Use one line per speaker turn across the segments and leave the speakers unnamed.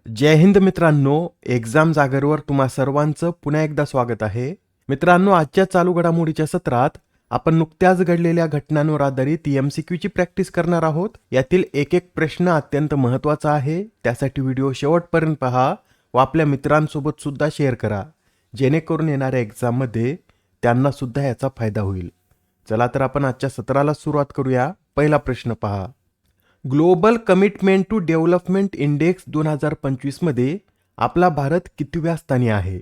जय हिंद मित्रांनो, एक्झाम जागरवर तुम्हा सर्वांचं पुन्हा एकदा स्वागत आहे. मित्रांनो, आजच्या चालू घडामोडीच्या सत्रात आपण नुकत्याच घडलेल्या घटनांवर आधारित एमसीक्यूची प्रॅक्टिस करणार आहोत. यातील एक एक प्रश्न अत्यंत महत्त्वाचा आहे. त्यासाठी व्हिडिओ शेवटपर्यंत पहा व आपल्या मित्रांसोबत सुद्धा शेअर करा, जेणेकरून येणाऱ्या एक्झाममध्ये त्यांना सुद्धा याचा फायदा होईल. चला तर आपण आजच्या सत्राला सुरुवात करूया. पहिला प्रश्न पहा. Global commitment to development index 2025 मध्ये आपला भारत कितव्या स्थानी आहे?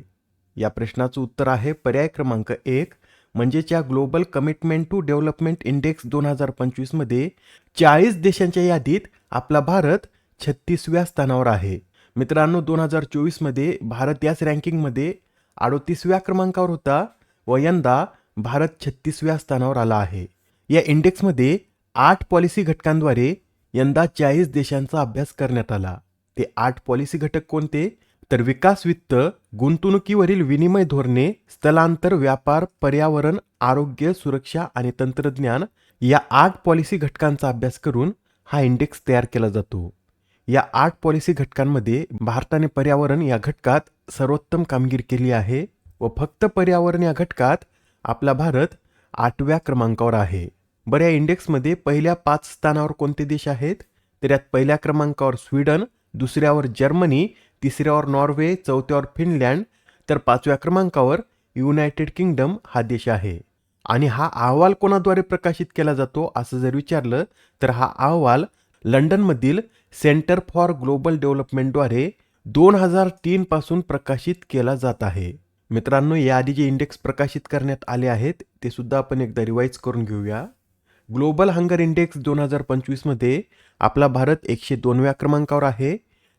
या प्रश्नाचं उत्तर आहे पर्याय क्रमांक 1. म्हणजेच या global commitment to development index 2025 मध्ये 40 देशांच्या यादीत आपला भारत 36व्या स्थानावर आहे. मित्रांनो, 2024 मध्ये भारत याच रँकिंगमध्ये 38व्या क्रमांकावर होता व यंदा भारत 36व्या स्थानावर आला आहे. या इंडेक्समध्ये 8 पॉलिसी घटकांद्वारे यंदा 40 देशांचा अभ्यास करण्यात आला. ते 8 पॉलिसी घटक कोणते? तर विकास वित्त, गुंतवणुकीवरील विनिमय धोरणे, स्थलांतर, व्यापार, पर्यावरण, आरोग्य, सुरक्षा आणि तंत्रज्ञान या 8 पॉलिसी घटकांचा अभ्यास करून हा इंडेक्स तयार केला जातो. या 8 पॉलिसी घटकांमध्ये भारताने पर्यावरण या घटकात सर्वोत्तम कामगिरी केली आहे व फक्त पर्यावरण या घटकात आपला भारत 8व्या क्रमांकावर आहे. बरं, या इंडेक्समध्ये पहिल्या 5 स्थानावर कोणते देश आहेत? तर यात पहिल्या क्रमांकावर स्वीडन, दुसऱ्यावर जर्मनी, तिसऱ्यावर नॉर्वे, चौथ्यावर फिनलँड, तर 5व्या क्रमांकावर युनायटेड किंगडम हा देश आहे. आणि हा अहवाल कोणाद्वारे प्रकाशित केला जातो असं जर विचारलं तर हा अहवाल लंडनमधील सेंटर फॉर ग्लोबल डेव्हलपमेंटद्वारे 2003 पासून प्रकाशित केला जात आहे. मित्रांनो, याआधी जे इंडेक्स प्रकाशित करण्यात आले आहेत ते सुद्धा आपण एकदा रिवाईज करून घेऊया. ग्लोबल हंगर इंडेक्स 2025 मध्ये आपला भारत 102व्या क्रमांकावर आहे.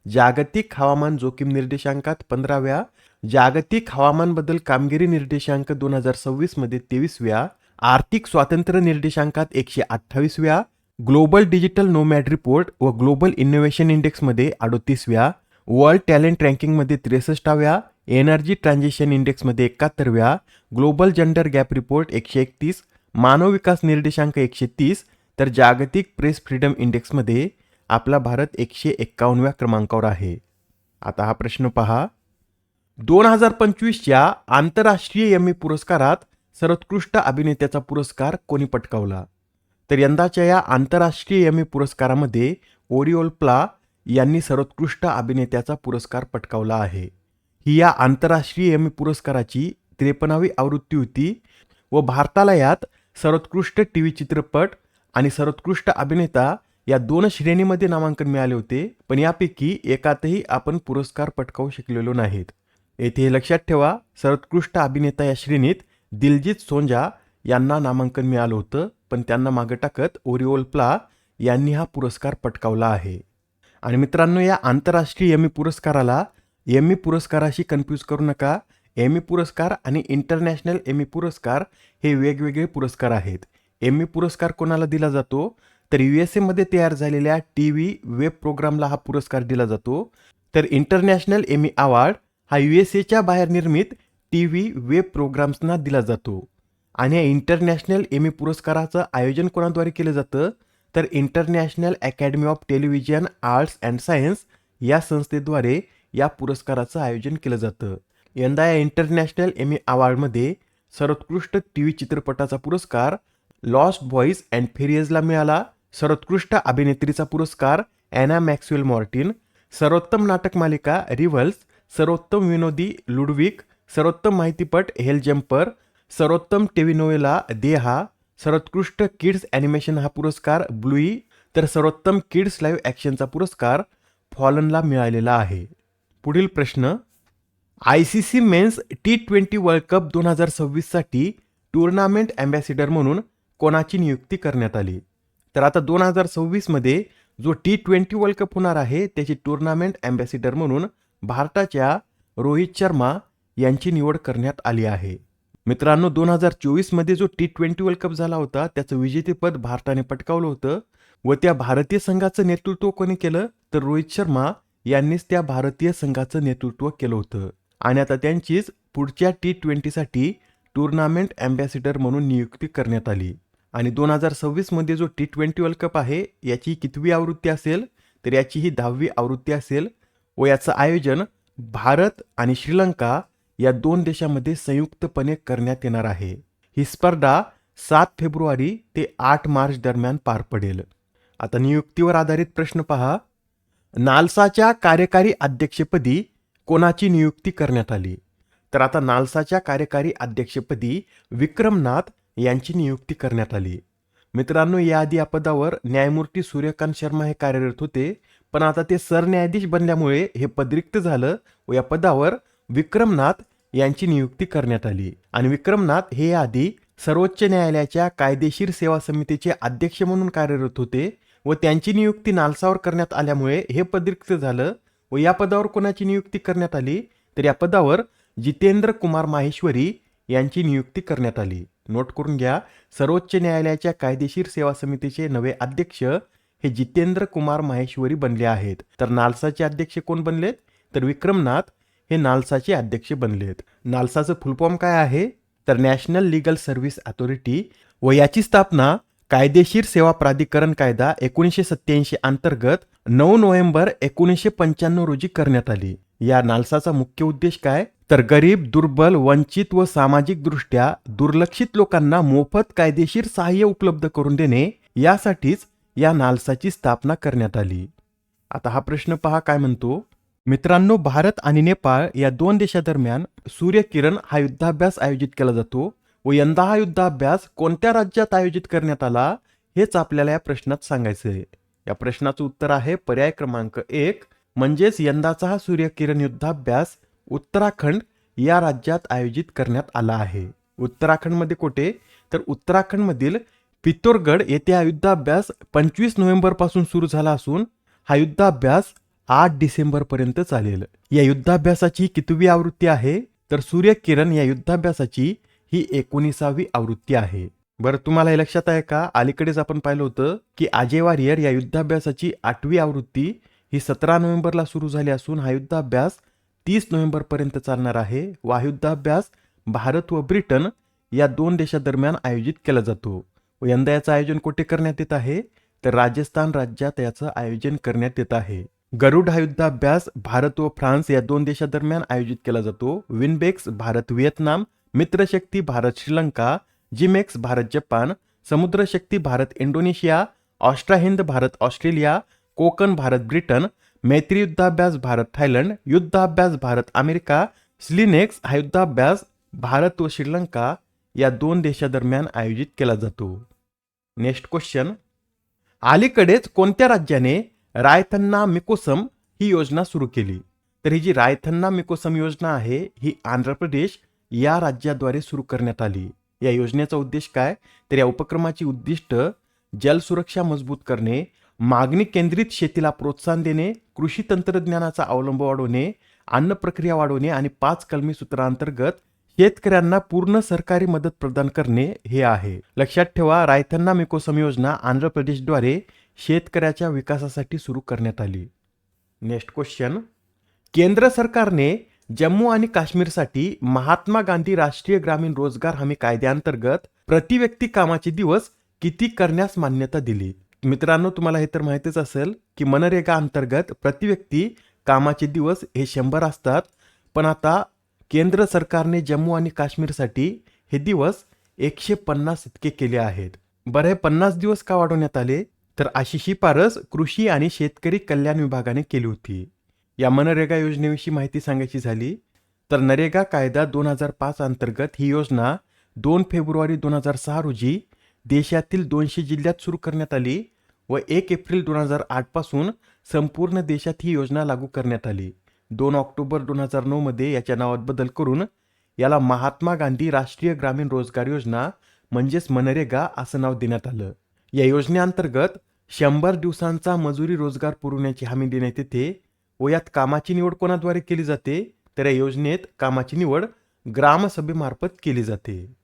जागतिक हवामान जोखीम निर्देशांकात 15व्या, जागतिक हवामान बदल कामगिरी निर्देशांक 2026 मध्ये 23व्या, आर्थिक स्वातंत्र्य निर्देशांकात 128व्या, ग्लोबल डिजिटल नोमॅड रिपोर्ट व ग्लोबल इनोव्हेशन इंडेक्समध्ये 38व्या, वर्ल्ड टॅलेंट रँकिंगमध्ये 63व्या, एनर्जी ट्रान्झिशन इंडेक्समध्ये 71व्या, ग्लोबल जेंडर गॅप रिपोर्ट 131, मानव विकास निर्देशांक 130, तर जागतिक प्रेस फ्रीडम इंडेक्समध्ये आपला भारत 151व्या क्रमांकावर आहे. आता हा प्रश्न पहा. 2025च्या आंतरराष्ट्रीय एम्मी पुरस्कारात सर्वोत्कृष्ट अभिनेत्याचा पुरस्कार कोणी पटकावला? तर यंदाच्या या आंतरराष्ट्रीय एम्मी पुरस्कारामध्ये ओरिओल प्ला यांनी सर्वोत्कृष्ट अभिनेत्याचा पुरस्कार पटकावला आहे. ही या आंतरराष्ट्रीय एम्मी पुरस्काराची 53वी आवृत्ती होती व भारताला यात सर्वोत्कृष्ट टीव्ही चित्रपट आणि सर्वोत्कृष्ट अभिनेता या 2 श्रेणीमध्ये नामांकन मिळाले होते, पण यापैकी एकातही आपण पुरस्कार पटकावू शकलेलो नाहीत. येथे हे लक्षात ठेवा, सर्वोत्कृष्ट अभिनेता या श्रेणीत दिलजीत सोंजा यांना नामांकन मिळालं होतं, पण त्यांना मागे टाकत ओरिओल प्ला यांनी हा पुरस्कार पटकावला आहे. आणि मित्रांनो, या आंतरराष्ट्रीय एम्मी पुरस्काराला एम्मी पुरस्काराशी कन्फ्यूज करू नका. एम्मी पुरस्कार आणि इंटरनॅशनल एम्मी पुरस्कार हे वेगवेगळे पुरस्कार आहेत. एम्मी पुरस्कार कोणाला दिला जातो? तर USA मध्ये तयार झालेल्या TV वेब प्रोग्रामला हा पुरस्कार दिला जातो. तर इंटरनॅशनल एम्मी अवॉर्ड हा USAच्या बाहेर निर्मित TV वेब प्रोग्राम्सना दिला जातो. आणि या इंटरनॅशनल एम्मी पुरस्काराचं आयोजन कोणाद्वारे केलं जातं? तर international academy of television arts and science या संस्थेद्वारे या पुरस्काराचं आयोजन केलं जातं. यंदा या इंटरनॅशनल एम्मी अवॉर्डमध्ये सर्वोत्कृष्ट टीव्ही चित्रपटाचा पुरस्कार लॉस्ट बॉईज अँड फेरियजला मिळाला. सर्वोत्कृष्ट अभिनेत्रीचा पुरस्कार ॲना मॅक्सवेल मॉर्टिन, सर्वोत्तम नाटक मालिका रिव्हल्स, सर्वोत्तम विनोदी लुडविक, सर्वोत्तम माहितीपट हेल जम्पर, सर्वोत्तम टेलिनोवेला देहा, सर्वोत्कृष्ट किड्स ॲनिमेशन हा पुरस्कार ब्लुई, तर सर्वोत्तम किड्स लाईव्ह ॲक्शनचा पुरस्कार फॉलनला मिळालेला आहे. पुढील प्रश्न. ICC men's T20 world cup 2026 साठी टुर्नामेंट अँबॅसिडर म्हणून कोणाची नियुक्ती करण्यात आली? तर आता 2026 मध्ये जो T20 वर्ल्ड कप होणार आहे त्याची टुर्नामेंट अँबॅसिडर म्हणून भारताच्या रोहित शर्मा यांची निवड करण्यात आली आहे. मित्रांनो, 2024 मध्ये जो T20 वर्ल्ड कप झाला होता त्याचं विजेतेपद भारताने पटकावलं होतं व त्या भारतीय संघाचं नेतृत्व कोणी केलं? तर रोहित शर्मा यांनीच त्या भारतीय संघाचं नेतृत्व केलं होतं. आणि आता त्यांचीच पुढच्या T20 साठी टुर्नामेंट अँबॅसिडर म्हणून नियुक्ती करण्यात आली. आणि 2026 मध्ये जो T20 वर्ल्ड कप आहे याची कितवी आवृत्ती असेल? तर याची ही 10वी आवृत्ती असेल व याचं आयोजन भारत आणि श्रीलंका या दोन देशांमध्ये संयुक्तपणे करण्यात येणार आहे. ही स्पर्धा 7 फेब्रुवारी ते 8 मार्च दरम्यान पार पडेल. आता नियुक्तीवर आधारित प्रश्न पहा. नालसाच्या कार्यकारी अध्यक्षपदी कोणाची नियुक्ती करण्यात आली? तर आता नालसाच्या कार्यकारी अध्यक्षपदी विक्रमनाथ यांची नियुक्ती करण्यात आली. मित्रांनो, याआधी या पदावर न्यायमूर्ती सूर्यकांत शर्मा हे कार्यरत होते, पण आता ते सरन्यायाधीश बनल्यामुळे हे पद रिक्त झालं व या पदावर विक्रमनाथ यांची नियुक्ती करण्यात आली. आणि विक्रमनाथ हे आधी सर्वोच्च न्यायालयाच्या कायदेशीर सेवा समितीचे अध्यक्ष म्हणून कार्यरत होते व त्यांची नियुक्ती नालसावर करण्यात आल्यामुळे हे पद रिक्त झालं व या पदावर कोणाची नियुक्ती करण्यात आली? तर या पदावर जितेंद्र कुमार माहेश्वरी यांची नियुक्ती करण्यात आली. नोट करून घ्या, सर्वोच्च न्यायालयाच्या कायदेशीर सेवा समितीचे नवे अध्यक्ष हे जितेंद्र कुमार माहेश्वरी बनले आहेत. तर नालसाचे अध्यक्ष कोण बनलेत? तर विक्रमनाथ हे नालसाचे अध्यक्ष बनलेत. नालसाचं फुल फॉर्म काय आहे? तर नॅशनल लीगल सर्व्हिस अथॉरिटी व याची स्थापना कायदेशीर सेवा प्राधिकरण कायदा 1987 अंतर्गत 9 नोव्हेंबर 1995 रोजी करण्यात आली. या नालसाचा मुख्य उद्देश काय? तर गरीब, दुर्बल, वंचित व सामाजिकदृष्ट्या दुर्लक्षित लोकांना मोफत कायदेशीर सहाय्य उपलब्ध करून देणे यासाठीच या नालसाची स्थापना करण्यात आली. आता हा प्रश्न पहा काय म्हणतो. मित्रांनो, भारत आणि नेपाळ या दोन देशांदरम्यान सूर्यकिरण हा युद्धाभ्यास आयोजित केला जातो व यंदा हा युद्धाभ्यास कोणत्या राज्यात आयोजित करण्यात आला हेच आपल्याला या प्रश्नात सांगायचं आहे. या प्रश्नाचं उत्तर आहे पर्याय क्रमांक 1, म्हणजेच यंदाचा हा सूर्यकिरण युद्धाभ्यास उत्तराखंड या राज्यात आयोजित करण्यात आला आहे. उत्तराखंडमध्ये कुठे? तर उत्तराखंडमधील पितोरगड येथे हा युद्धाभ्यास 25 नोव्हेंबर पासून सुरू झाला असून हा युद्धाभ्यास 8 डिसेंबर पर्यंत चालेल. या युद्धाभ्यासाची कितवी आवृत्ती आहे? तर सूर्यकिरण या युद्धाभ्यासाची ही 19वी आवृत्ती आहे. बरं, तुम्हाला हे लक्षात आहे का? अलीकडेच आपण पाहिलं होतं की अजय वारियर या युद्धाभ्यासाची 8वी आवृत्ती ही 17 नोव्हेंबरला सुरू झाली असून हा युद्धाभ्यास 30 नोव्हेंबर पर्यंत चालणार आहे व हा युद्धाभ्यास भारत व ब्रिटन या दोन देशांदरम्यान आयोजित केला जातो व यंदा याचं आयोजन कुठे करण्यात येत आहे? तर राजस्थान राज्यात याचं आयोजन करण्यात येत आहे. गरुड हा युद्धाभ्यास भारत व फ्रान्स या दोन देशांदरम्यान आयोजित केला जातो. विनबेक्स भारत व्हिएतनाम, मित्रशक्ती भारत श्रीलंका, जिमेक्स Bharat Japan, Samudrashakti Bharat Indonesia, AustraHind Bharat Australia, Konkan Bharat Britain, Maitree युद्धाभ्यास भारत थायलंड, युद्धाभ्यास भारत अमेरिका, स्लिनेक्स हा युद्धाभ्यास भारत व श्रीलंका या दोन देशांदरम्यान आयोजित केला जातो. Next question. अलीकडेच कोणत्या राज्याने रायथन्ना मिकोसम ही योजना सुरू केली? तर ही जी रायथन्ना मिकोसम योजना आहे ही आंध्र प्रदेश या राज्याद्वारे सुरू करण्यात आली. या योजनेचा उद्देश काय? तर या उपक्रमाची उद्दिष्ट जलसुरक्षा मजबूत करणे, मागणी केंद्रित शेतीला प्रोत्साहन देणे, कृषी तंत्रज्ञानाचा अवलंब वाढवणे, अन्न प्रक्रिया वाढवणे आणि 5 कलमी सूत्रांतर्गत शेतकऱ्यांना पूर्ण सरकारी मदत प्रदान करणे हे आहे. लक्षात ठेवा, रायथन्ना मिकोसम योजना आंध्र प्रदेशद्वारे शेतकऱ्याच्या विकासासाठी सुरू करण्यात आली. Next question. केंद्र सरकारने जम्मू आणि काश्मीरसाठी महात्मा गांधी राष्ट्रीय ग्रामीण रोजगार हमी कायद्याअंतर्गत प्रति व्यक्ती कामाचे दिवस किती करण्यास मान्यता दिली? मित्रांनो, तुम्हाला हे तर माहितीच असेल की मनरेगा अंतर्गत प्रति व्यक्ती कामाचे दिवस हे 100 असतात, पण आता केंद्र सरकारने जम्मू आणि काश्मीरसाठी हे दिवस 150 इतके केले आहेत. बरं, हे 50 दिवस का वाढवण्यात आले? तर अशी शिफारस कृषी आणि शेतकरी कल्याण विभागाने केली होती. या मनरेगा योजनेविषयी माहिती सांगायची झाली तर नरेगा कायदा 2005 अंतर्गत ही योजना 2 फेब्रुवारी 2006 रोजी देशातील 200 जिल्ह्यात सुरू करण्यात आली व 1 एप्रिल 2008 पासून संपूर्ण देशात ही योजना लागू करण्यात आली. 2 ऑक्टोबर 2009 मध्ये याच्या नावात बदल करून याला महात्मा गांधी राष्ट्रीय ग्रामीण रोजगार योजना म्हणजेच मनरेगा असं नाव देण्यात आलं. या योजनेअंतर्गत 100 दिवसांचा मजुरी रोजगार पुरवण्याची हमी देण्यात येते व यात कामाची निवड कोणाद्वारे केली जाते? तर या योजनेत कामाची निवड ग्रामसभेमार्फत केली जाते.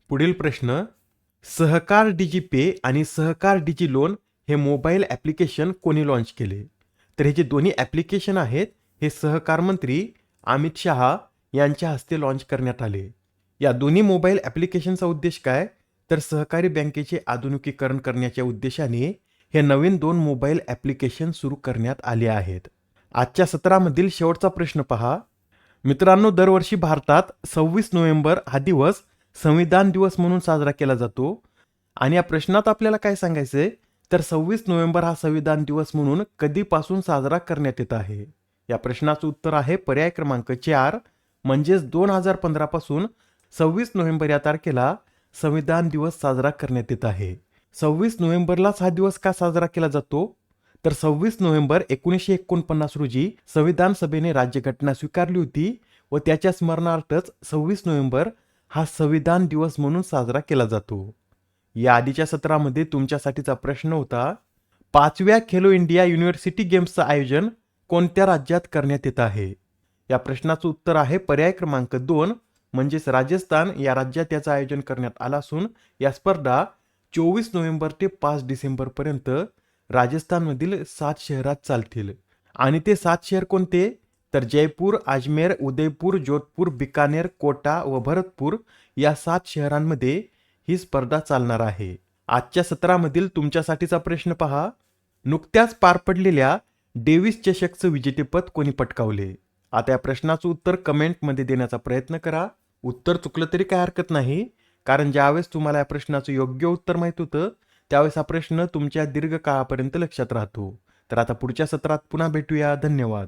पुढील प्रश्न. सहकार डिजीपे आणि सहकार डिजी लोन हे मोबाईल ॲप्लिकेशन कोणी लॉन्च केले? तर हे जे दोन्ही ॲप्लिकेशन आहेत हे सहकार मंत्री अमित शहा यांच्या हस्ते लॉन्च करण्यात आले. या दोन्ही मोबाईल ॲप्लिकेशनचा उद्देश काय? तर सहकारी बँकेचे आधुनिकीकरण करण्याच्या उद्देशाने हे नवीन 2 मोबाईल ॲप्लिकेशन सुरू करण्यात आले आहेत. आजच्या सत्रामधील शेवटचा प्रश्न पहा. मित्रांनो, दरवर्षी भारतात 26 नोव्हेंबर हा दिवस संविधान दिवस म्हणून साजरा केला जातो. आणि या प्रश्नात आपल्याला काय सांगायचंय, तर 26 नोव्हेंबर हा संविधान दिवस म्हणून कधीपासून साजरा करण्यात येत आहे. या प्रश्नाचं उत्तर आहे पर्याय क्रमांक 4, म्हणजेच 2015 पासून 26 नोव्हेंबर या तारखेला संविधान दिवस साजरा करण्यात येत आहे. 26 नोव्हेंबरलाच हा दिवस का साजरा केला जातो, तर 26 नोव्हेंबर 1949 रोजी संविधान सभेने राज्यघटना स्वीकारली होती व त्याच्या स्मरणार्थच 26 नोव्हेंबर हा संविधान दिवस म्हणून साजरा केला जातो. या आधीच्या सत्रामध्ये तुमच्यासाठीचा प्रश्न होता, 5व्या खेलो इंडिया युनिव्हर्सिटी गेम्सचं आयोजन कोणत्या राज्यात करण्यात येत आहे. या प्रश्नाचं उत्तर आहे पर्याय क्रमांक 2, म्हणजेच राजस्थान या राज्यात याचं आयोजन करण्यात आलं असून या स्पर्धा 24 नोव्हेंबर ते 5 डिसेंबर पर्यंत राजस्थानमधील 7 शहरात चालतील. आणि ते 7 शहर कोणते, तर जयपूर, अजमेर, उदयपूर, जोधपूर, बिकानेर, कोटा व भरतपूर या 7 शहरांमध्ये ही स्पर्धा चालणार आहे. आजच्या सत्रामधील तुमच्यासाठीचा प्रश्न पहा. नुकत्याच पार पडलेल्या डेव्हिस चषकचं विजेतेपद कोणी पटकावले. आता या प्रश्नाचं उत्तर कमेंटमध्ये देण्याचा प्रयत्न करा. उत्तर चुकलं तरी काय हरकत नाही, कारण ज्यावेळेस तुम्हाला या प्रश्नाचं योग्य उत्तर माहित होतं त्यावेळेस हा प्रश्न तुमच्या दीर्घकाळापर्यंत लक्षात राहतो. तर आता पुढच्या सत्रात पुन्हा भेटूया. धन्यवाद.